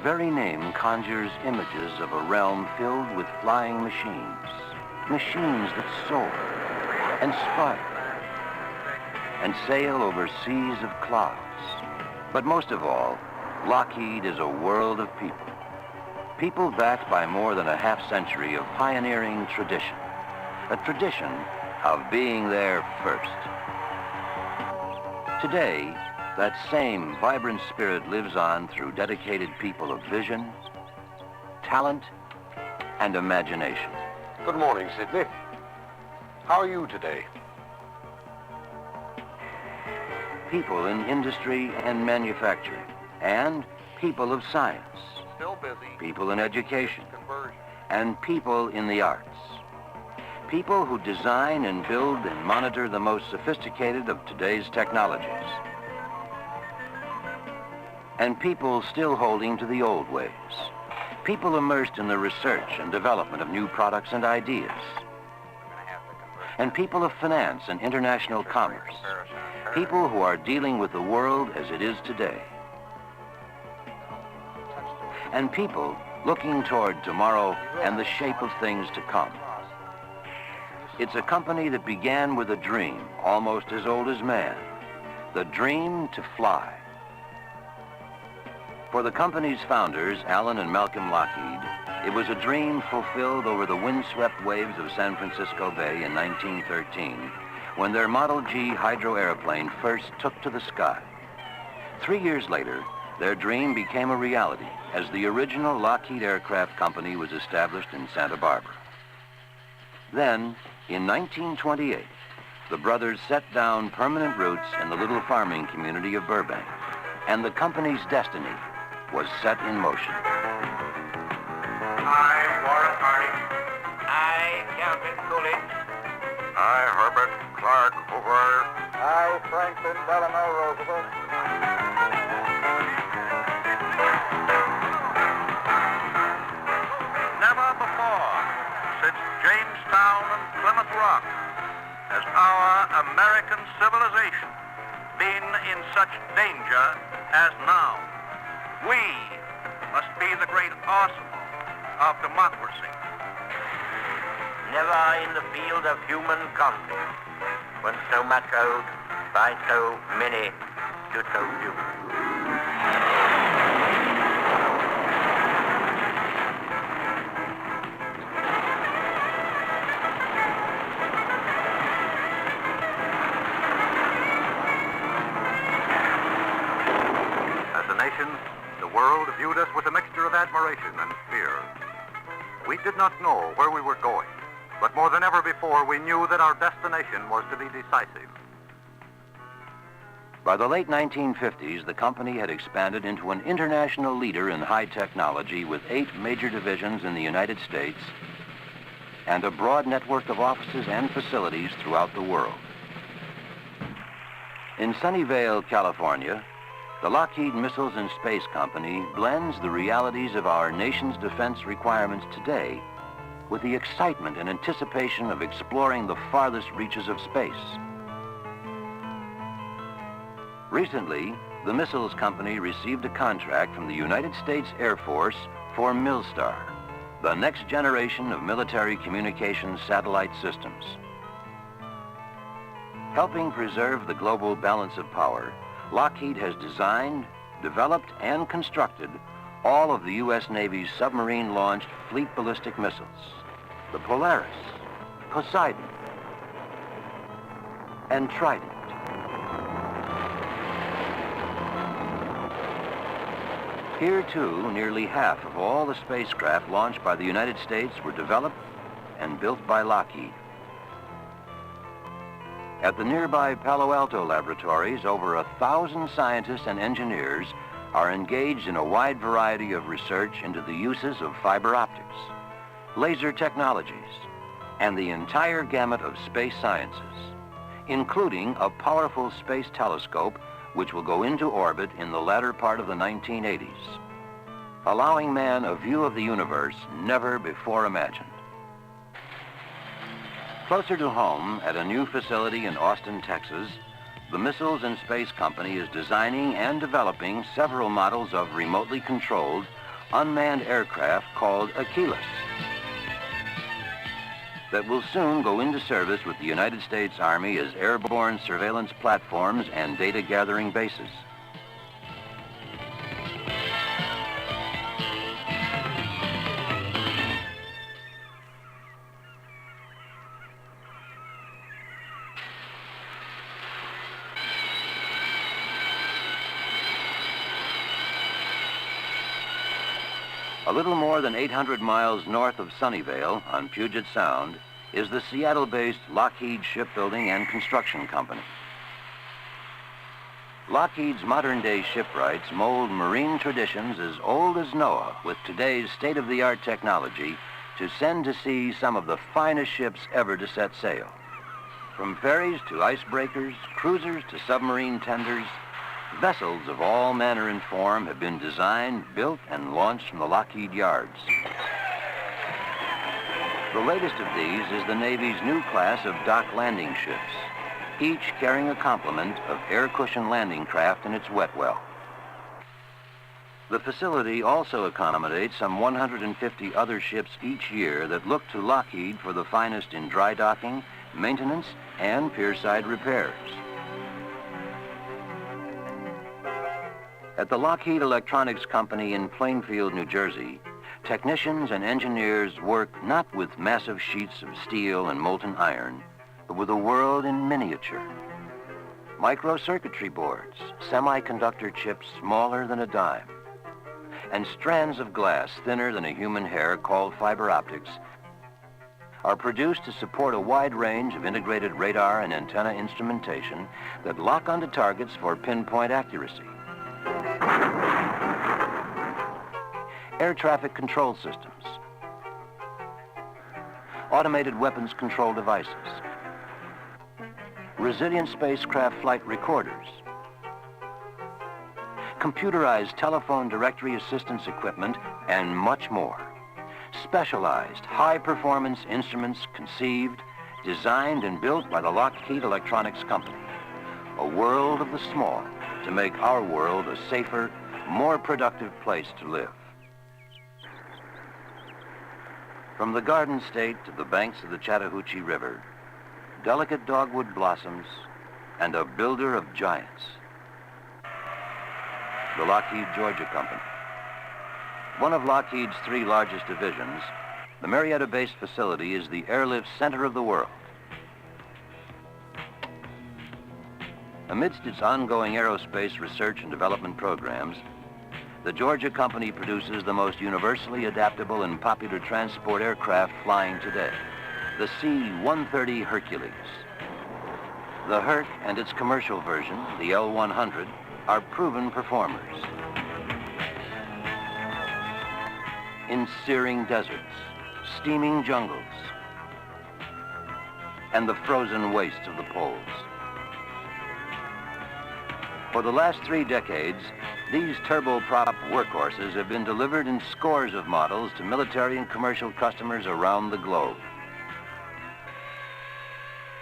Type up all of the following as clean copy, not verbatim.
very name conjures images of a realm filled with flying machines. Machines that soar and spark and sail over seas of clouds. But most of all, Lockheed is a world of people. People backed by more than a half-century of pioneering tradition. A tradition of being there first. Today, that same vibrant spirit lives on through dedicated people of vision, talent, and imagination. Good morning, Sidney. How are you today? People in industry and manufacturing, and people of science. Still busy. People in education, Conversion. and people in the arts. People who design and build and monitor the most sophisticated of today's technologies. And people still holding to the old ways. People immersed in the research and development of new products and ideas. And people of finance and international commerce. People who are dealing with the world as it is today. And people looking toward tomorrow and the shape of things to come. It's a company that began with a dream, almost as old as man. The dream to fly. For the company's founders, Alan and Malcolm Lockheed, it was a dream fulfilled over the windswept waves of San Francisco Bay in 1913, when their Model G hydro airplane first took to the sky. 3 years later, their dream became a reality as the original Lockheed Aircraft Company was established in Santa Barbara. Then, in 1928, the brothers set down permanent roots in the little farming community of Burbank, and the company's destiny was set in motion. I, Warren Harding. I, Calvin Coolidge. I, Herbert Clark Hoover. I, Franklin Delano Roosevelt. Never before, since Jamestown and Plymouth Rock, has our American civilization been in such danger as now. We must be the great arsenal of democracy. Never in the field of human conflict was so much owed by so many to so few. As a nation, the world viewed us with a mixture of admiration and fear. We did not know where we were going, but more than ever before, we knew that our destination was to be decisive. By the late 1950s, the company had expanded into an international leader in high technology with 8 major divisions in the United States and a broad network of offices and facilities throughout the world. In Sunnyvale, California, the Lockheed Missiles and Space Company blends the realities of our nation's defense requirements today with the excitement and anticipation of exploring the farthest reaches of space. Recently, the Missiles Company received a contract from the United States Air Force for MILSTAR, the next generation of military communications satellite systems. Helping preserve the global balance of power, Lockheed has designed, developed, and constructed all of the U.S. Navy's submarine-launched fleet ballistic missiles, the Polaris, Poseidon, and Trident. Here, too, nearly half of all the spacecraft launched by the United States were developed and built by Lockheed. At the nearby Palo Alto laboratories, over 1,000 scientists and engineers are engaged in a wide variety of research into the uses of fiber optics, laser technologies, and the entire gamut of space sciences, including a powerful space telescope which will go into orbit in the latter part of the 1980s, allowing man a view of the universe never before imagined. Closer to home, at a new facility in Austin, Texas, the Missiles and Space Company is designing and developing several models of remotely controlled, unmanned aircraft called Achilles that will soon go into service with the United States Army as airborne surveillance platforms and data-gathering bases. A little more than 800 miles north of Sunnyvale on Puget Sound is the Seattle-based Lockheed Shipbuilding and Construction Company. Lockheed's modern-day shipwrights mold marine traditions as old as Noah with today's state-of-the-art technology to send to sea some of the finest ships ever to set sail. From ferries to icebreakers, cruisers to submarine tenders, vessels of all manner and form have been designed, built, and launched from the Lockheed yards. The latest of these is the Navy's new class of dock landing ships, each carrying a complement of air-cushion landing craft in its wet well. The facility also accommodates some 150 other ships each year that look to Lockheed for the finest in dry docking, maintenance, and pierside repairs. At the Lockheed Electronics Company in Plainfield, New Jersey, technicians and engineers work not with massive sheets of steel and molten iron, but with a world in miniature. Microcircuitry boards, semiconductor chips smaller than a dime, and strands of glass thinner than a human hair called fiber optics are produced to support a wide range of integrated radar and antenna instrumentation that lock onto targets for pinpoint accuracy. Air traffic control systems, automated weapons control devices, resilient spacecraft flight recorders, computerized telephone directory assistance equipment, and much more. Specialized, high-performance instruments conceived, designed, and built by the Lockheed Electronics Company. A world of the small to make our world a safer, more productive place to live. From the Garden State to the banks of the Chattahoochee River, delicate dogwood blossoms, and a builder of giants. The Lockheed Georgia Company. One of Lockheed's three largest divisions, the Marietta-based facility is the airlift center of the world. Amidst its ongoing aerospace research and development programs, the Georgia Company produces the most universally adaptable and popular transport aircraft flying today, the C-130 Hercules. The Herc and its commercial version, the L-100, are proven performers. In searing deserts, steaming jungles, and the frozen wastes of the poles. For the last 3 decades, these turboprop workhorses have been delivered in scores of models to military and commercial customers around the globe.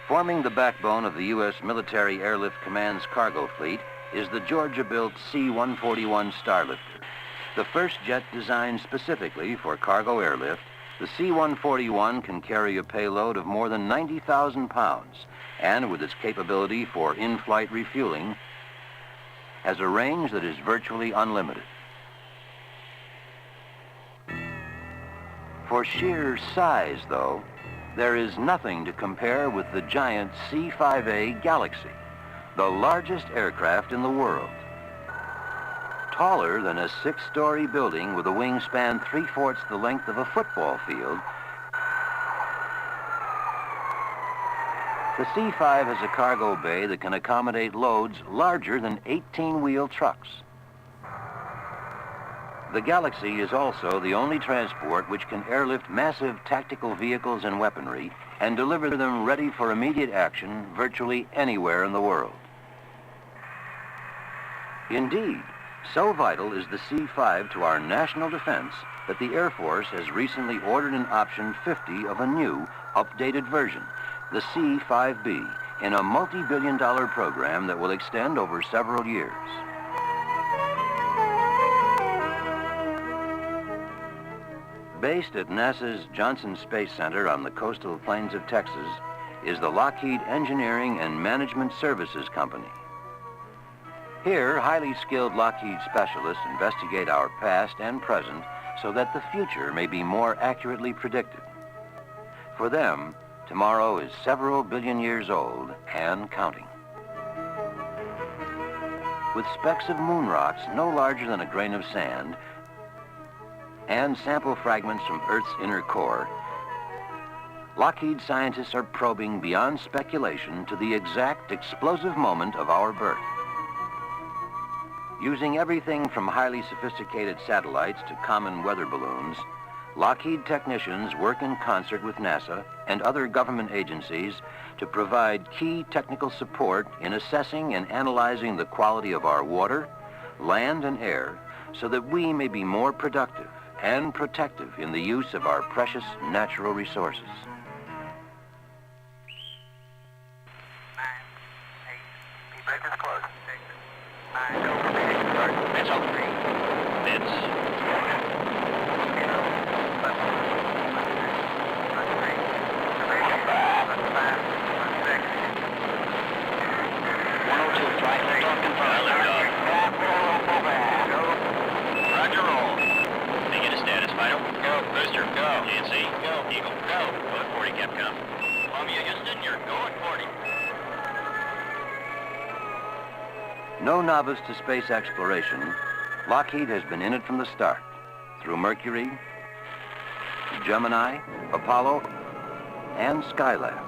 Forming the backbone of the U.S. Military Airlift Command's cargo fleet is the Georgia-built C-141 Starlifter, the first jet designed specifically for cargo airlift. The C-141 can carry a payload of more than 90,000 pounds, and with its capability for in-flight refueling, has a range that is virtually unlimited. For sheer size, though, there is nothing to compare with the giant C-5A Galaxy, the largest aircraft in the world. Taller than a 6-story building with a wingspan 3/4 the length of a football field, the C-5 has a cargo bay that can accommodate loads larger than 18-wheel trucks. The Galaxy is also the only transport which can airlift massive tactical vehicles and weaponry and deliver them ready for immediate action virtually anywhere in the world. Indeed, so vital is the C-5 to our national defense that the Air Force has recently ordered an Option 50 of a new, updated version, the C-5B, in a multi-billion-dollar program that will extend over several years. Based at NASA's Johnson Space Center on the coastal plains of Texas is the Lockheed Engineering and Management Services Company. Here, highly skilled Lockheed specialists investigate our past and present so that the future may be more accurately predicted. For them, tomorrow is several billion years old and counting. With specks of moon rocks no larger than a grain of sand and sample fragments from Earth's inner core, Lockheed scientists are probing beyond speculation to the exact explosive moment of our birth. Using everything from highly sophisticated satellites to common weather balloons, Lockheed technicians work in concert with NASA and other government agencies to provide key technical support in assessing and analyzing the quality of our water, land, and air so that we may be more productive and protective in the use of our precious natural resources. 9, 8, keep it close. 6, 5, over big start. That's all 3. Bits. 102, try lift off confirmed. Roger, roll. They get a status, Vital. Go. Booster, go. GNC, go. Eagle, go. Go at 40, Capcom. Columbia, Houston, you're go at 40. No novice to space exploration, Lockheed has been in it from the start, through Mercury, Gemini, Apollo, and Skylab.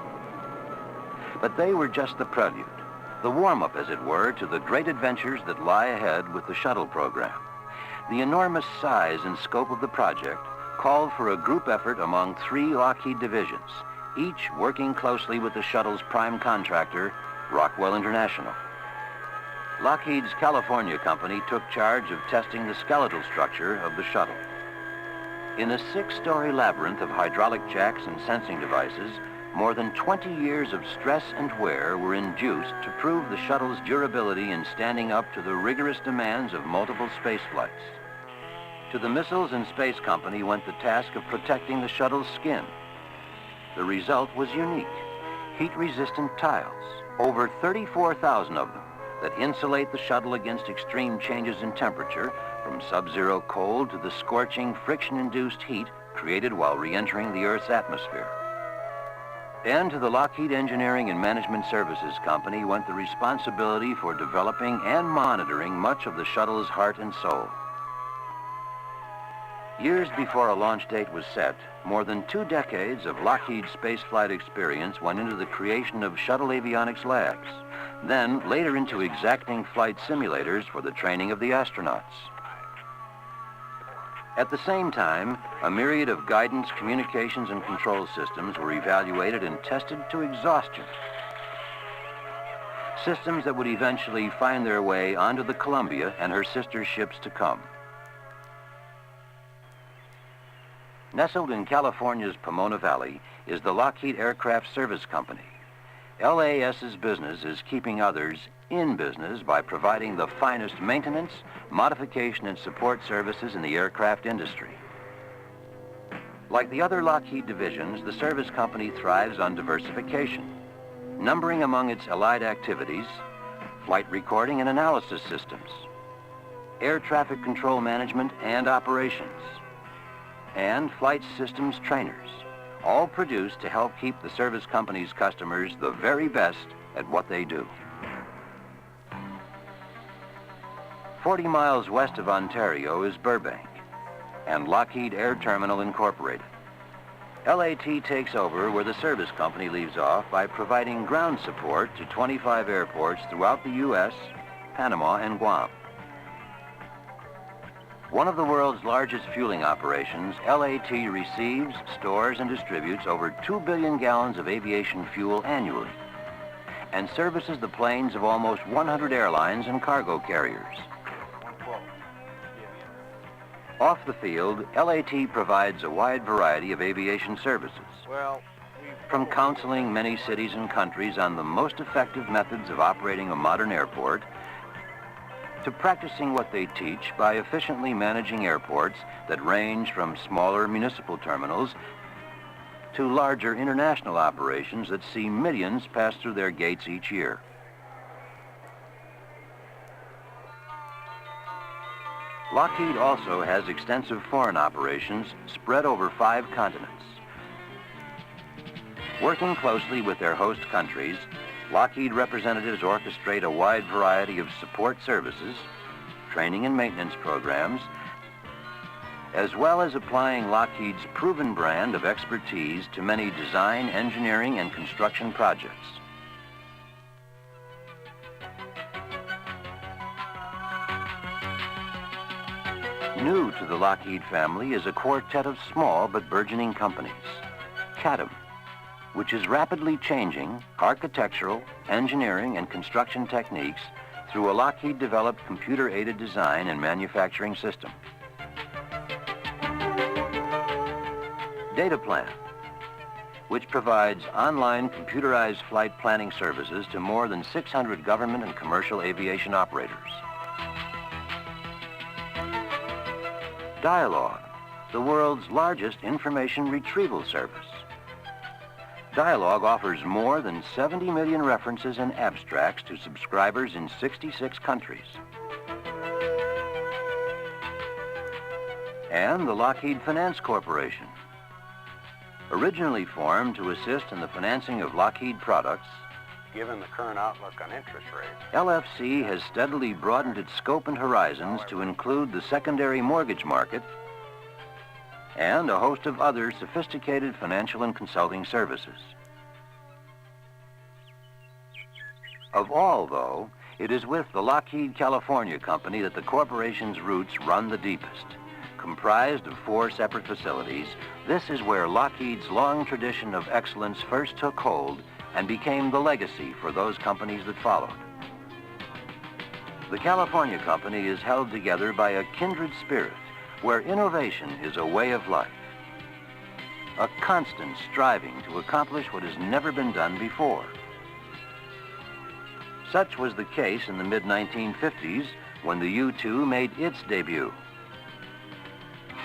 But they were just the prelude, the warm-up, as it were, to the great adventures that lie ahead with the shuttle program. The enormous size and scope of the project called for a group effort among 3 Lockheed divisions, each working closely with the shuttle's prime contractor, Rockwell International. Lockheed's California company took charge of testing the skeletal structure of the shuttle. In a 6-story labyrinth of hydraulic jacks and sensing devices, more than 20 years of stress and wear were induced to prove the shuttle's durability in standing up to the rigorous demands of multiple space flights. To the Missiles and Space Company went the task of protecting the shuttle's skin. The result was unique: heat-resistant tiles, over 34,000 of them, that insulate the shuttle against extreme changes in temperature, from sub-zero cold to the scorching friction-induced heat created while re-entering the Earth's atmosphere. And to the Lockheed Engineering and Management Services Company went the responsibility for developing and monitoring much of the shuttle's heart and soul. Years before a launch date was set, more than 2 decades of Lockheed spaceflight experience went into the creation of shuttle avionics labs, then later into exacting flight simulators for the training of the astronauts. At the same time, a myriad of guidance, communications, and control systems were evaluated and tested to exhaustion. Systems that would eventually find their way onto the Columbia and her sister ships to come. Nestled in California's Pomona Valley is the Lockheed Aircraft Service Company. LAS's business is keeping others in business by providing the finest maintenance, modification, and support services in the aircraft industry. Like the other Lockheed divisions, the service company thrives on diversification, numbering among its allied activities flight recording and analysis systems, air traffic control management and operations, and flight systems trainers, all produced to help keep the service company's customers the very best at what they do. 40 miles west of Ontario is Burbank and Lockheed Air Terminal Incorporated. LAT takes over where the service company leaves off by providing ground support to 25 airports throughout the U.S., Panama, and Guam. One of the world's largest fueling operations, LAT receives, stores, and distributes over 2 billion gallons of aviation fuel annually and services the planes of almost 100 airlines and cargo carriers. Off the field, LAT provides a wide variety of aviation services, from counseling many cities and countries on the most effective methods of operating a modern airport, to practicing what they teach by efficiently managing airports that range from smaller municipal terminals to larger international operations that see millions pass through their gates each year. Lockheed also has extensive foreign operations spread over 5 continents. Working closely with their host countries, Lockheed representatives orchestrate a wide variety of support services, training and maintenance programs, as well as applying Lockheed's proven brand of expertise to many design, engineering, and construction projects. New to the Lockheed family is a quartet of small but burgeoning companies. CADM, which is rapidly changing architectural, engineering, and construction techniques through a Lockheed-developed computer-aided design and manufacturing system. DataPlan, which provides online computerized flight planning services to more than 600 government and commercial aviation operators. Dialog, the world's largest information retrieval service. Dialog offers more than 70 million references and abstracts to subscribers in 66 countries. And the Lockheed Finance Corporation, originally formed to assist in the financing of Lockheed products. Given the current outlook on interest rates, LFC has steadily broadened its scope and horizons to include the secondary mortgage market and a host of other sophisticated financial and consulting services. Of all, though, it is with the Lockheed California company that the corporation's roots run the deepest. Comprised of 4 separate facilities, this is where Lockheed's long tradition of excellence first took hold and became the legacy for those companies that followed. The California company is held together by a kindred spirit where innovation is a way of life, a constant striving to accomplish what has never been done before. Such was the case in the mid-1950s when the U-2 made its debut.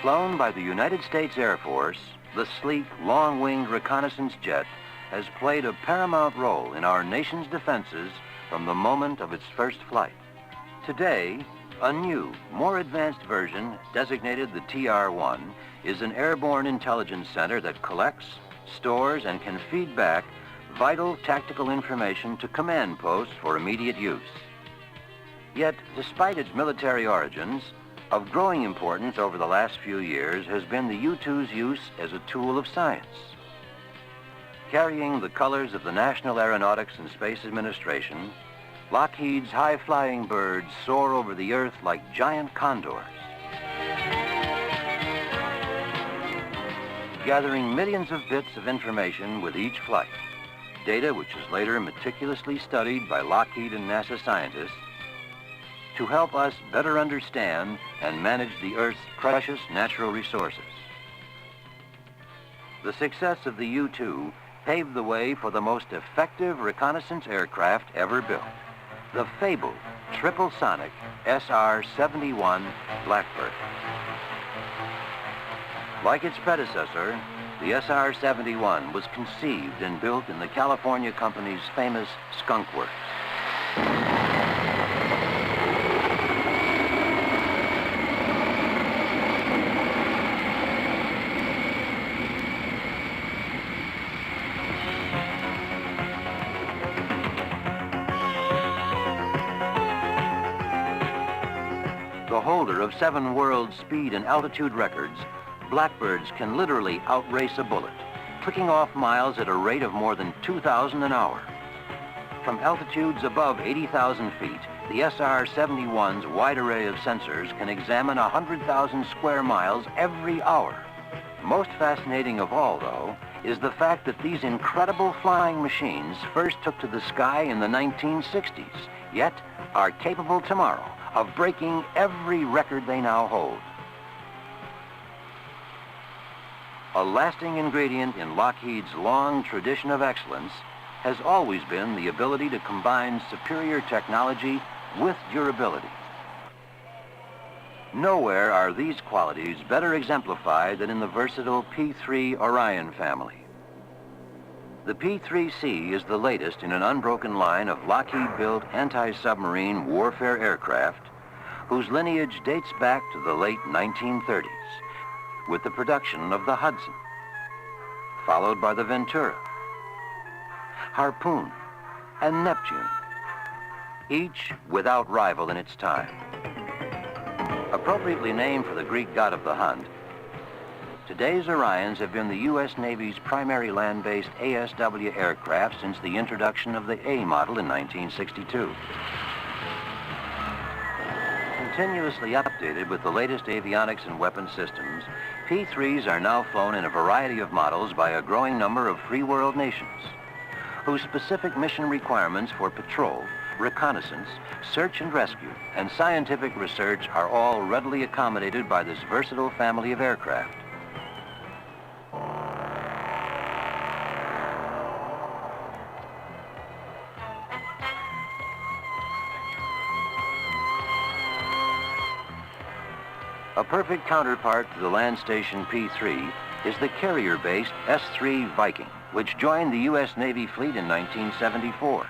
Flown by the United States Air Force, the sleek, long-winged reconnaissance jet has played a paramount role in our nation's defenses from the moment of its first flight. Today, a new, more advanced version, designated the TR-1, is an airborne intelligence center that collects, stores, and can feed back vital tactical information to command posts for immediate use. Yet, despite its military origins, of growing importance over the last few years has been the U-2's use as a tool of science. Carrying the colors of the National Aeronautics and Space Administration, Lockheed's high-flying birds soar over the earth like giant condors, gathering millions of bits of information with each flight, data which is later meticulously studied by Lockheed and NASA scientists to help us better understand and manage the Earth's precious natural resources. The success of the U-2 paved the way for the most effective reconnaissance aircraft ever built, the fabled triple-sonic SR-71 Blackbird. Like its predecessor, the SR-71 was conceived and built in the California company's famous Skunk Works. The holder of 7 world speed and altitude records, Blackbirds can literally outrace a bullet, clicking off miles at a rate of more than 2,000 an hour. From altitudes above 80,000 feet, the SR-71's wide array of sensors can examine 100,000 square miles every hour. Most fascinating of all, though, is the fact that these incredible flying machines first took to the sky in the 1960s, yet are capable tomorrow of breaking every record they now hold. A lasting ingredient in Lockheed's long tradition of excellence has always been the ability to combine superior technology with durability. Nowhere are these qualities better exemplified than in the versatile P-3 Orion family. The P-3C is the latest in an unbroken line of Lockheed-built anti-submarine warfare aircraft whose lineage dates back to the late 1930s with the production of the Hudson, followed by the Ventura, Harpoon, and Neptune, each without rival in its time. Appropriately named for the Greek god of the hunt, today's Orions have been the U.S. Navy's primary land-based ASW aircraft since the introduction of the A model in 1962. Continuously updated with the latest avionics and weapon systems, P-3s are now flown in a variety of models by a growing number of free world nations, whose specific mission requirements for patrol, reconnaissance, search and rescue, and scientific research are all readily accommodated by this versatile family of aircraft. A perfect counterpart to the land station P-3 is the carrier-based S-3 Viking, which joined the U.S. Navy fleet in 1974.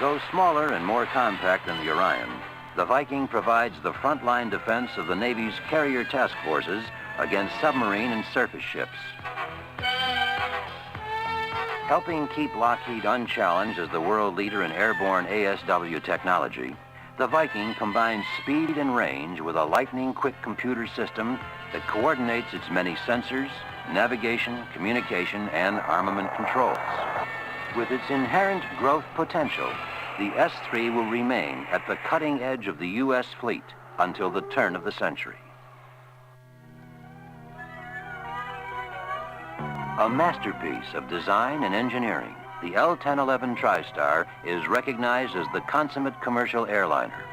Though smaller and more compact than the Orion, the Viking provides the frontline defense of the Navy's carrier task forces against submarine and surface ships. Helping keep Lockheed unchallenged as the world leader in airborne ASW technology, the Viking combines speed and range with a lightning-quick computer system that coordinates its many sensors, navigation, communication, and armament controls. With its inherent growth potential, the S-3 will remain at the cutting edge of the U.S. fleet until the turn of the century. A masterpiece of design and engineering, the L-1011 TriStar is recognized as the consummate commercial airliner.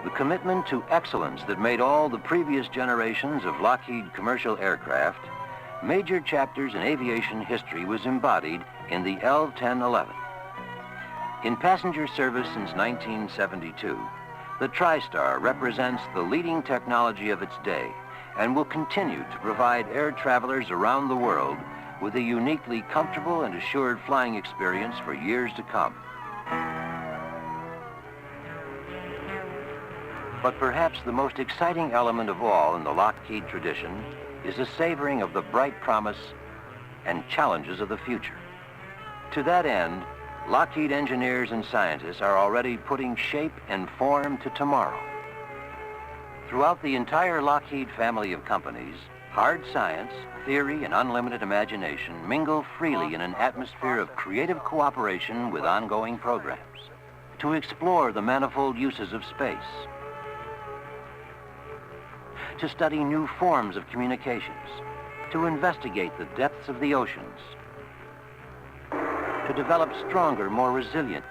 The commitment to excellence that made all the previous generations of Lockheed commercial aircraft major chapters in aviation history was embodied in the L-1011. In passenger service since 1972, the TriStar represents the leading technology of its day and will continue to provide air travelers around the world with a uniquely comfortable and assured flying experience for years to come. But perhaps the most exciting element of all in the Lockheed tradition is a savoring of the bright promise and challenges of the future. To that end, Lockheed engineers and scientists are already putting shape and form to tomorrow. Throughout the entire Lockheed family of companies, hard science, theory, and unlimited imagination mingle freely in an atmosphere of creative cooperation with ongoing programs to explore the manifold uses of space, to study new forms of communications, to investigate the depths of the oceans, to develop stronger, more resilient,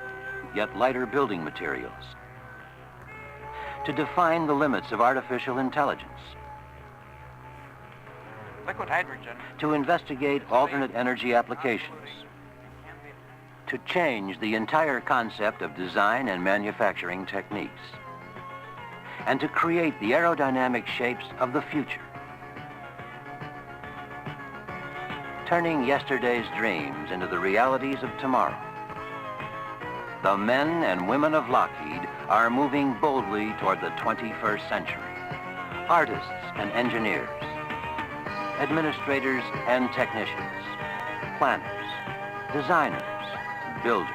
yet lighter building materials, to define the limits of artificial intelligence, liquid hydrogen, to investigate alternate energy applications, to change the entire concept of design and manufacturing techniques, and to create the aerodynamic shapes of the future. Turning yesterday's dreams into the realities of tomorrow. The men and women of Lockheed are moving boldly toward the 21st century. Artists and engineers, administrators and technicians, planners, designers, builders,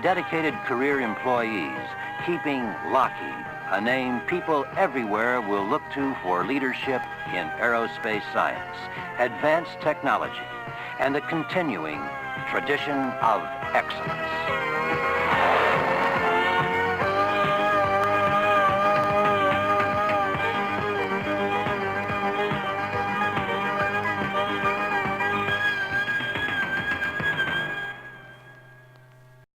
dedicated career employees, keeping Lockheed a name people everywhere will look to for leadership in aerospace science, advanced technology, and a continuing tradition of excellence.